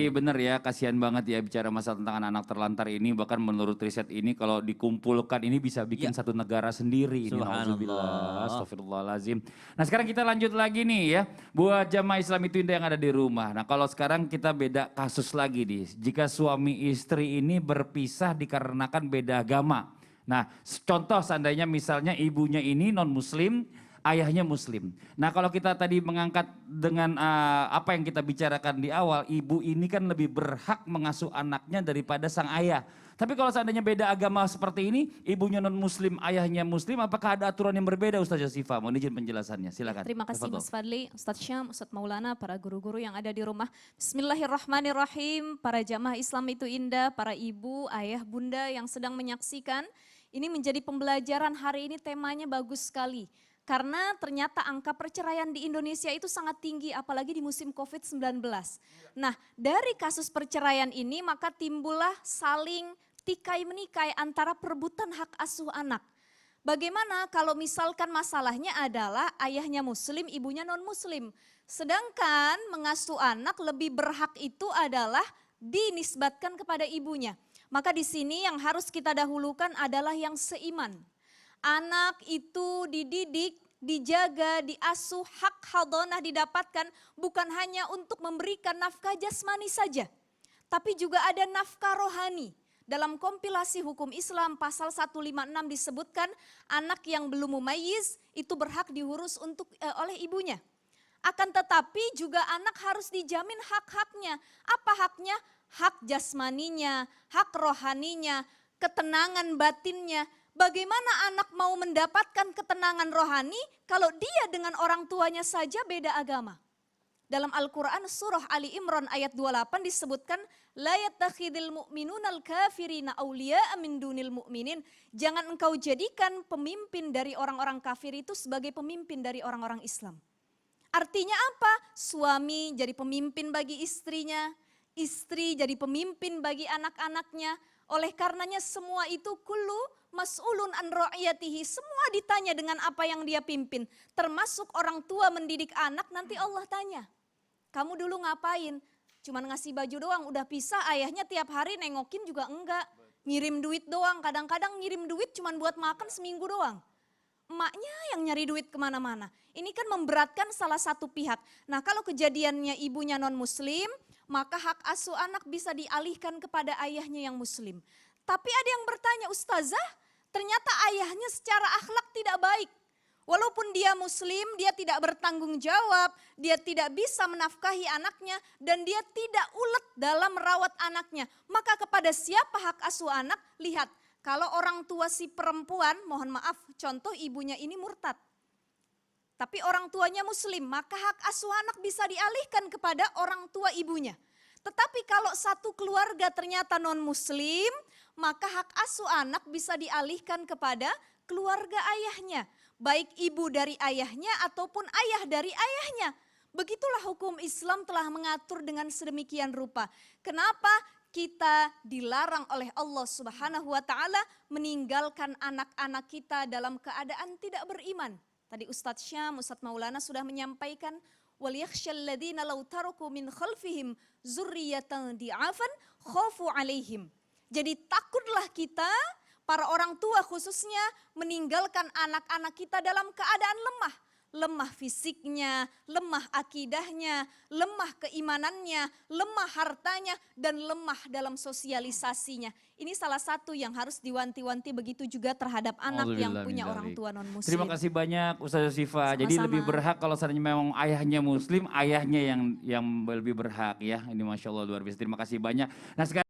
Tapi benar ya, kasihan banget ya bicara masalah tentang anak-anak terlantar ini. Bahkan menurut riset ini kalau dikumpulkan ini bisa bikin satu negara sendiri. Ini nauzubillah, astagfirullahalazim. Nah sekarang kita lanjut lagi nih ya. Buat jamaah Islam itu yang ada di rumah. Nah kalau sekarang kita beda kasus lagi nih. Jika suami istri ini berpisah dikarenakan beda agama. Nah contoh seandainya misalnya ibunya ini non muslim, ayahnya muslim. Nah kalau kita tadi mengangkat dengan apa yang kita bicarakan di awal, ibu ini kan lebih berhak mengasuh anaknya daripada sang ayah. Tapi kalau seandainya beda agama seperti ini, ibunya non muslim, ayahnya muslim, apakah ada aturan yang berbeda Ustazah Syifa? Mohon izin penjelasannya, silakan. Terima kasih Mas Fadli, Ustadz Syam, Ustadz Maulana, para guru-guru yang ada di rumah. Bismillahirrahmanirrahim, para jamaah Islam itu indah, para ibu, ayah, bunda yang sedang menyaksikan. Ini menjadi pembelajaran hari ini, temanya bagus sekali. Karena ternyata angka perceraian di Indonesia itu sangat tinggi, apalagi di musim COVID-19. Nah, dari kasus perceraian ini maka timbullah saling tikai-menikai antara perebutan hak asuh anak. Bagaimana kalau misalkan masalahnya adalah ayahnya muslim, ibunya non-muslim. Sedangkan mengasuh anak lebih berhak itu adalah dinisbatkan kepada ibunya. Maka di sini yang harus kita dahulukan adalah yang seiman. Anak itu dididik, dijaga, diasuh, hak hadonah didapatkan bukan hanya untuk memberikan nafkah jasmani saja. Tapi juga ada nafkah rohani. Dalam kompilasi hukum Islam pasal 156 disebutkan anak yang belum mumayyiz itu berhak diurus oleh ibunya. Akan tetapi juga anak harus dijamin hak-haknya. Apa haknya? Hak jasmaninya, hak rohaninya, ketenangan batinnya. Bagaimana anak mau mendapatkan ketenangan rohani kalau dia dengan orang tuanya saja beda agama? Dalam Al-Quran surah Ali Imran ayat 28 disebutkan la yattakhidil mu'minunal kafirina awliya'a min dunil mu'minin. Jangan engkau jadikan pemimpin dari orang-orang kafir itu sebagai pemimpin dari orang-orang Islam. Artinya apa? Suami jadi pemimpin bagi istrinya, istri jadi pemimpin bagi anak-anaknya. Oleh karenanya semua itu kullu mas'ulun an ra'iyatihi, semua ditanya dengan apa yang dia pimpin. Termasuk orang tua mendidik anak, nanti Allah tanya. Kamu dulu ngapain? Cuman ngasih baju doang, udah pisah, ayahnya tiap hari nengokin juga enggak. Ngirim duit doang, kadang-kadang ngirim duit cuman buat makan seminggu doang. Emaknya yang nyari duit kemana-mana. Ini kan memberatkan salah satu pihak. Nah kalau kejadiannya ibunya non muslim, maka hak asuh anak bisa dialihkan kepada ayahnya yang muslim. Tapi ada yang bertanya, Ustazah, ternyata ayahnya secara akhlak tidak baik. Walaupun dia muslim, dia tidak bertanggung jawab, dia tidak bisa menafkahi anaknya, dan dia tidak ulet dalam merawat anaknya. Maka kepada siapa hak asuh anak? Lihat, kalau orang tua si perempuan, mohon maaf, contoh ibunya ini murtad. Tapi orang tuanya muslim, maka hak asuh anak bisa dialihkan kepada orang tua ibunya. Tetapi kalau satu keluarga ternyata non muslim, maka hak asuh anak bisa dialihkan kepada keluarga ayahnya. Baik ibu dari ayahnya ataupun ayah dari ayahnya. Begitulah hukum Islam telah mengatur dengan sedemikian rupa. Kenapa kita dilarang oleh Allah Subhanahu wa taala meninggalkan anak-anak kita dalam keadaan tidak beriman? Tadi Ustadz Syam, Ustadz Maulana sudah menyampaikan وَلْيَخْشَى الَّذِينَ لَوْ تَرَكُوا مِنْ خَلْفِهِمْ ذُرِّيَّةً ضِعَافًا خَافُوا عَلَيْهِمْ. Jadi takutlah kita, para orang tua khususnya, meninggalkan anak-anak kita dalam keadaan lemah. Lemah fisiknya, lemah akidahnya, lemah keimanannya, lemah hartanya, dan lemah dalam sosialisasinya. Ini salah satu yang harus diwanti-wanti, begitu juga terhadap anak yang punya orang tua non-muslim. Terima kasih banyak Ustazah Syifa. Jadi lebih berhak kalau seandainya memang ayahnya muslim, ayahnya yang lebih berhak ya. Ini Masya Allah luar biasa. Terima kasih banyak. Nah sekarang